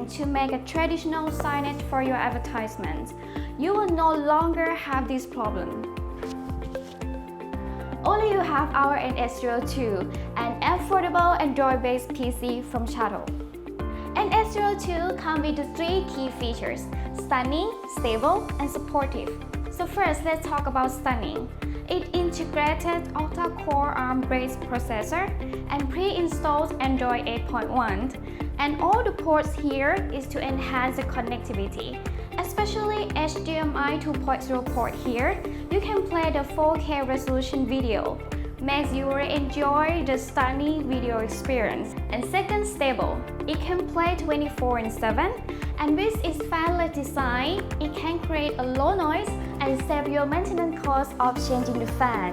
everything to make a traditional signage for your advertisement. You will no longer have this problem. Only you have our NS02, an affordable Android-based PC from Shuttle. NS02 comes with the 3 key features: stunning, stable, and supportive. So first, let's talk about stunning. It integrated Octa-Core ARM-based processor and pre-installed Android 8.1. And all the ports here is to enhance the connectivity. Especially HDMI 2.0 port here, you can play the 4K resolution video. Makes you enjoy the stunning video experience. And second, stable. It can play 24/7, and with its fanless design, it can create a low noise and save your maintenance cost of changing the fan.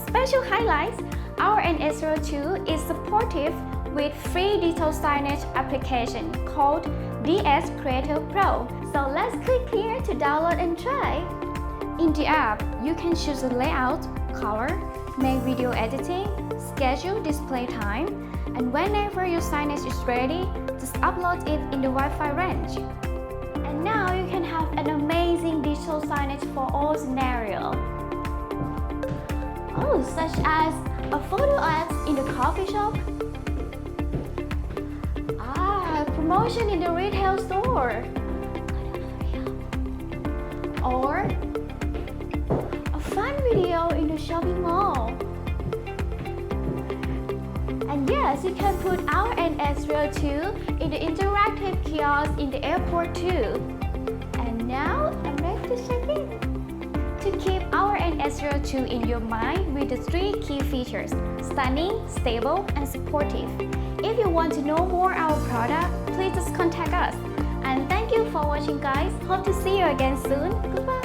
Special highlights, our NS02 is supportive with free digital signage application called DS Creator Pro. So let's click here to download and try. In the app, you can choose the layout, color, make video editing, schedule display time, and whenever your signage is ready, just upload it in the Wi-Fi range. And now you can have an amazing digital signage for all scenarios. Oh, such as a photo ads in the coffee shop, promotion in the retail store, or a fun video in the shopping mall. And yes, you can put our NS02 in the interactive kiosk in the airport too. And now I'm ready to check in. To keep our NS02 in your mind with the 3 key features: stunning, stable, and supportive. If you want to know more our product, please just contact us. And thank you for watching, guys. Hope to see you again soon. Goodbye.